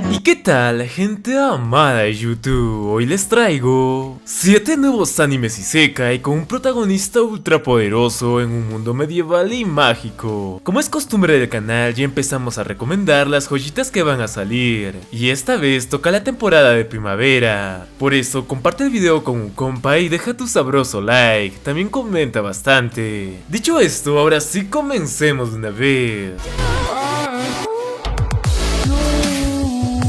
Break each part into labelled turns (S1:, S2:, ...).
S1: ¿Y qué tal, gente amada de YouTube? Hoy les traigo 7 nuevos animes isekai con un protagonista ultra poderoso en un mundo medieval y mágico. Como es costumbre del canal, ya empezamos a recomendar las joyitas que van a salir, y esta vez toca la temporada de primavera. Por eso comparte el video con un compa y deja tu sabroso like, también comenta bastante. Dicho esto, ahora sí comencemos de una vez.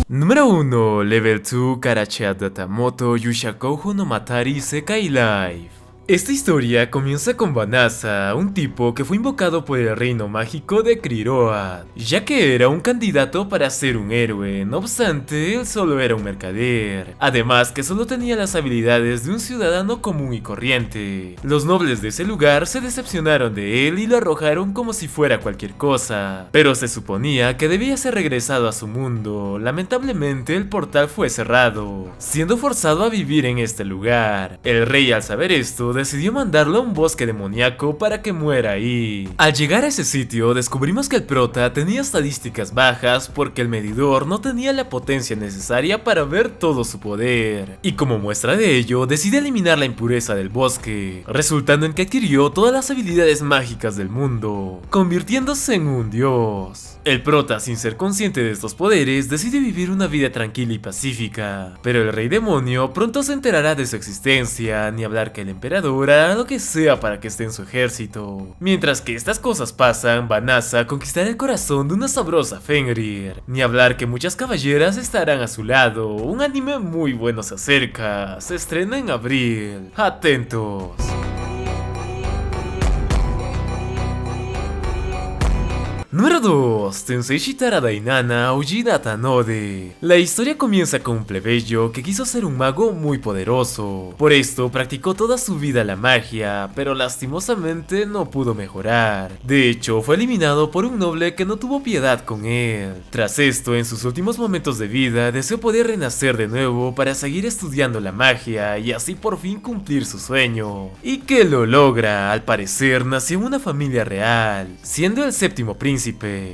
S1: Número 1. Level 2 Karachea Datamoto Yushakoujo no Matari Sekai Life. Esta historia comienza con Vanasa, un tipo que fue invocado por el reino mágico de Kriroa, ya que era un candidato para ser un héroe. No obstante, él solo era un mercader, además que solo tenía las habilidades de un ciudadano común y corriente. Los nobles de ese lugar se decepcionaron de él y lo arrojaron como si fuera cualquier cosa, pero se suponía que debía ser regresado a su mundo. Lamentablemente el portal fue cerrado, siendo forzado a vivir en este lugar. El rey, al saber esto, decidió mandarlo a un bosque demoníaco para que muera ahí. Al llegar a ese sitio, descubrimos que el prota tenía estadísticas bajas porque el medidor no tenía la potencia necesaria para ver todo su poder, y como muestra de ello, decide eliminar la impureza del bosque, resultando en que adquirió todas las habilidades mágicas del mundo, convirtiéndose en un dios. El prota, sin ser consciente de estos poderes, decide vivir una vida tranquila y pacífica, pero el rey demonio pronto se enterará de su existencia, ni hablar que el emperador hará lo que sea para que esté en su ejército. Mientras que estas cosas pasan, Vanasa conquistará el corazón de una sabrosa Fenrir, ni hablar que muchas caballeras estarán a su lado. Un anime muy bueno se acerca, se estrena en abril, atentos. Número 2. Tensei Shitara Dainana Ujida Tanode. La historia comienza con un plebeyo que quiso ser un mago muy poderoso. Por esto practicó toda su vida la magia, pero lastimosamente no pudo mejorar. De hecho, fue eliminado por un noble que no tuvo piedad con él. Tras esto, en sus últimos momentos de vida, deseó poder renacer de nuevo para seguir estudiando la magia y así por fin cumplir su sueño. Y que lo logra. Al parecer, nació en una familia real, siendo el séptimo príncipe.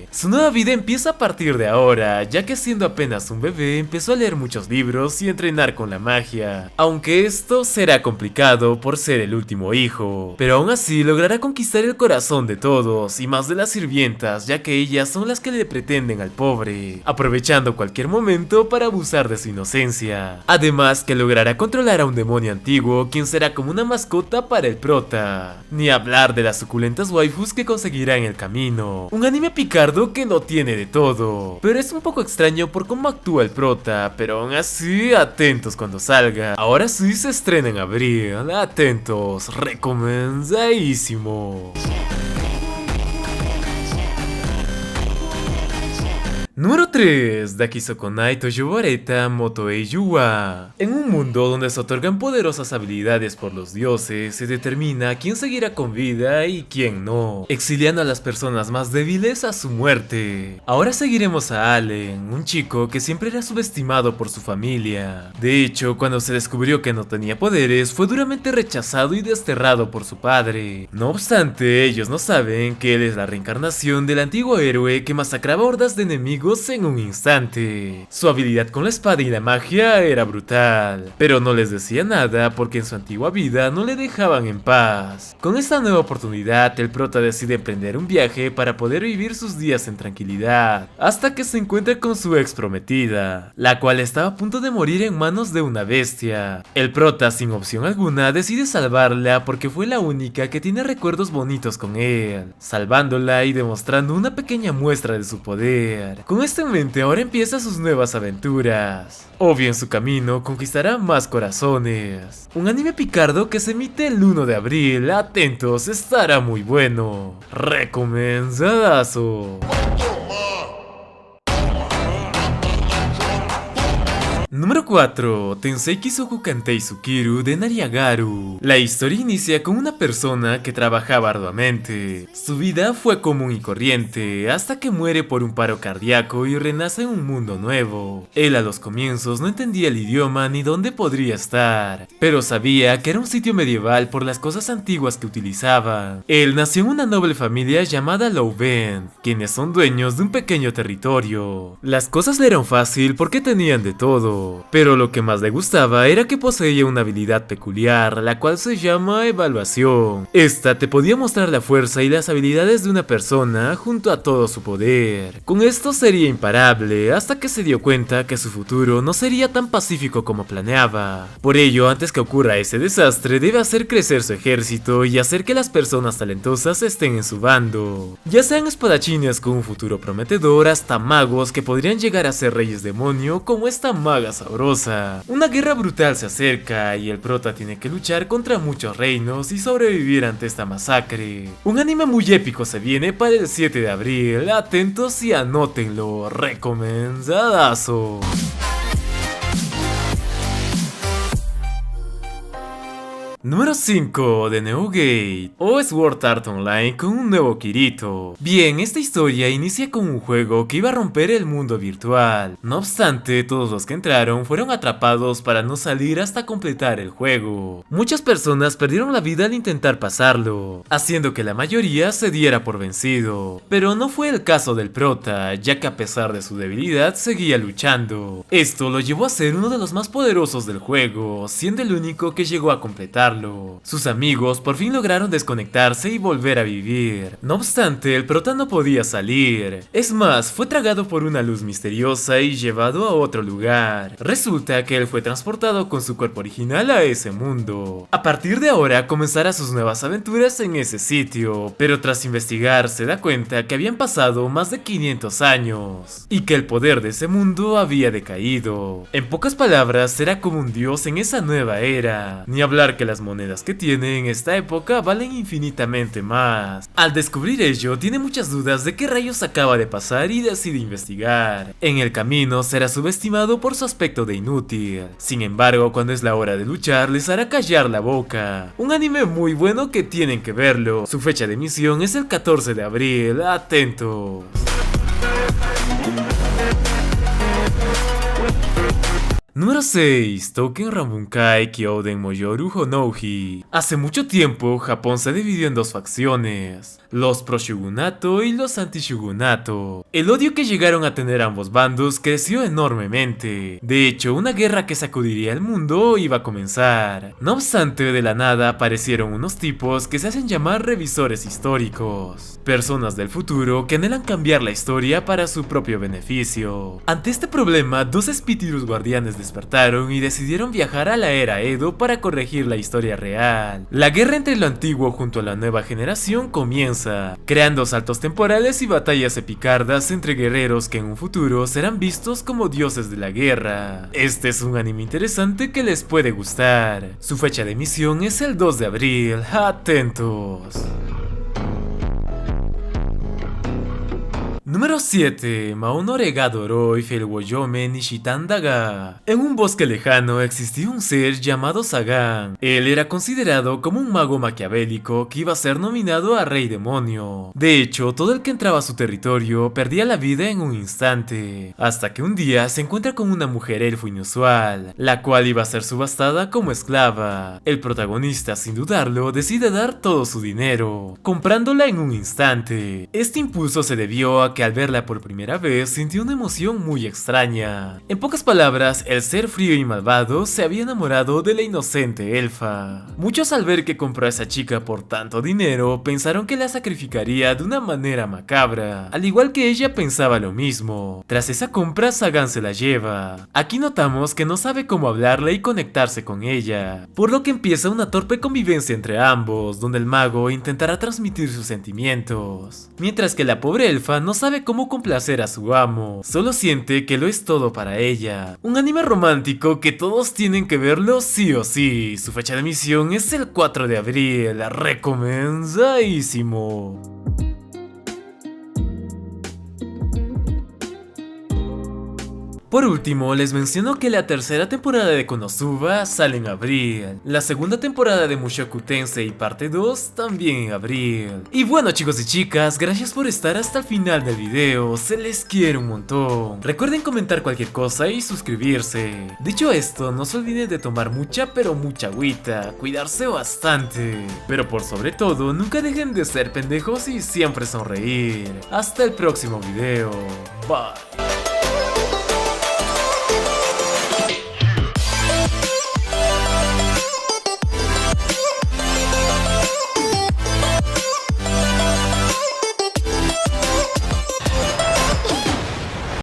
S1: Su nueva vida empieza a partir de ahora, ya que siendo apenas un bebé empezó a leer muchos libros y entrenar con la magia, aunque esto será complicado por ser el último hijo, pero aún así logrará conquistar el corazón de todos y más de las sirvientas, ya que ellas son las que le pretenden al pobre, aprovechando cualquier momento para abusar de su inocencia. Además que logrará controlar a un demonio antiguo, quien será como una mascota para el prota, ni hablar de las suculentas waifus que conseguirá en el camino. Un anime picardo que lo tiene de todo, pero es un poco extraño por cómo actúa el prota, pero aún así atentos cuando salga. Ahora sí se estrena en abril, atentos, recomendadísimo. Número 3. Dakisokonai Toyobareta Motoei Yuwa. En un mundo donde se otorgan poderosas habilidades por los dioses, se determina quién seguirá con vida y quién no, exiliando a las personas más débiles a su muerte. Ahora seguiremos a Allen, un chico que siempre era subestimado por su familia. De hecho, cuando se descubrió que no tenía poderes, fue duramente rechazado y desterrado por su padre. No obstante, ellos no saben que él es la reencarnación del antiguo héroe que masacraba hordas de enemigos en un instante. Su habilidad con la espada y la magia era brutal, pero no les decía nada porque en su antigua vida no le dejaban en paz. Con esta nueva oportunidad, el prota decide emprender un viaje para poder vivir sus días en tranquilidad, hasta que se encuentra con su ex prometida, la cual estaba a punto de morir en manos de una bestia. El prota, sin opción alguna, decide salvarla porque fue la única que tiene recuerdos bonitos con él, salvándola y demostrando una pequeña muestra de su poder. Con esto en mente, ahora empieza sus nuevas aventuras. Obvio, en su camino conquistará más corazones. Un anime picardo que se emite el 1 de abril. Atentos, estará muy bueno. Recomendadazo. Número 4. Tensei Kisoku Kantei Tsukiru de Nariagaru. La historia inicia con una persona que trabajaba arduamente. Su vida fue común y corriente, hasta que muere por un paro cardíaco y renace en un mundo nuevo. Él a los comienzos no entendía el idioma ni dónde podría estar, pero sabía que era un sitio medieval por las cosas antiguas que utilizaba. Él nació en una noble familia llamada Louben, quienes son dueños de un pequeño territorio. Las cosas le eran fácil porque tenían de todo. Pero lo que más le gustaba era que poseía una habilidad peculiar, la cual se llama evaluación. Esta te podía mostrar la fuerza y las habilidades de una persona junto a todo su poder. Con esto sería imparable, hasta que se dio cuenta que su futuro no sería tan pacífico como planeaba. Por ello, antes que ocurra ese desastre, debe hacer crecer su ejército y hacer que las personas talentosas estén en su bando. Ya sean espadachines con un futuro prometedor, hasta magos que podrían llegar a ser reyes demonio, como esta maga sabrosa. Una guerra brutal se acerca y el prota tiene que luchar contra muchos reinos y sobrevivir ante esta masacre. Un anime muy épico se viene para el 7 de abril, atentos y anótenlo, recomendadazo. Número 5 de Neogate, o Sword Art Online con un nuevo Kirito. Bien, esta historia inicia con un juego que iba a romper el mundo virtual. No obstante, todos los que entraron fueron atrapados para no salir hasta completar el juego. Muchas personas perdieron la vida al intentar pasarlo, haciendo que la mayoría se diera por vencido. Pero no fue el caso del prota, ya que a pesar de su debilidad seguía luchando. Esto lo llevó a ser uno de los más poderosos del juego, siendo el único que llegó a completarlo. Sus amigos por fin lograron desconectarse y volver a vivir. No obstante, el prota no podía salir. Es más, fue tragado por una luz misteriosa y llevado a otro lugar. Resulta que él fue transportado con su cuerpo original a ese mundo. A partir de ahora comenzará sus nuevas aventuras en ese sitio, pero tras investigar se da cuenta que habían pasado más de 500 años y que el poder de ese mundo había decaído. En pocas palabras, será como un dios en esa nueva era. Ni hablar que las monedas que tiene en esta época valen infinitamente más. Al descubrir ello, tiene muchas dudas de qué rayos acaba de pasar y decide investigar. En el camino será subestimado por su aspecto de inútil. Sin embargo, cuando es la hora de luchar, les hará callar la boca. Un anime muy bueno que tienen que verlo. Su fecha de emisión es el 14 de abril, atentos. Número 6. Touken Ranbunkai Kyouden Moyoru Honouji. Hace mucho tiempo, Japón se dividió en dos facciones, los pro-shogunato y los anti-shogunato. El odio que llegaron a tener ambos bandos creció enormemente. De hecho, una guerra que sacudiría el mundo iba a comenzar. No obstante, de la nada aparecieron unos tipos que se hacen llamar revisores históricos. Personas del futuro que anhelan cambiar la historia para su propio beneficio. Ante este problema, dos espíritus guardianes despertaron y decidieron viajar a la era Edo para corregir la historia real. La guerra entre lo antiguo junto a la nueva generación comienza, creando saltos temporales y batallas epicardas entre guerreros que en un futuro serán vistos como dioses de la guerra. Este es un anime interesante que les puede gustar. Su fecha de emisión es el 2 de abril, atentos. Número 7. Maono Regadoro y Felwoyome Nishitandaga. En un bosque lejano existía un ser llamado Sagan. Él era considerado como un mago maquiavélico que iba a ser nominado a Rey Demonio. De hecho, todo el que entraba a su territorio perdía la vida en un instante, hasta que un día se encuentra con una mujer elfo inusual, la cual iba a ser subastada como esclava. El protagonista, sin dudarlo, decide dar todo su dinero, comprándola en un instante. Este impulso se debió a que al verla por primera vez sintió una emoción muy extraña. En pocas palabras, el ser frío y malvado se había enamorado de la inocente elfa. Muchos, al ver que compró a esa chica por tanto dinero, pensaron que la sacrificaría de una manera macabra, al igual que ella pensaba lo mismo. Tras esa compra, Sagan se la lleva. Aquí notamos que no sabe cómo hablarle y conectarse con ella, por lo que empieza una torpe convivencia entre ambos, donde el mago intentará transmitir sus sentimientos, mientras que la pobre elfa no sabe cómo complacer a su amo, solo siente que lo es todo para ella. Un anime romántico que todos tienen que verlo sí o sí. Su fecha de emisión es el 4 de abril, recomendadísimo. Por último, les menciono que la tercera temporada de Konosuba sale en abril, la segunda temporada de Mushoku Tensei parte 2 también en abril. Y bueno chicos y chicas, gracias por estar hasta el final del video, se les quiere un montón. Recuerden comentar cualquier cosa y suscribirse. Dicho esto, no se olviden de tomar mucha pero mucha agüita, cuidarse bastante. Pero por sobre todo, nunca dejen de ser pendejos y siempre sonreír. Hasta el próximo video. Bye.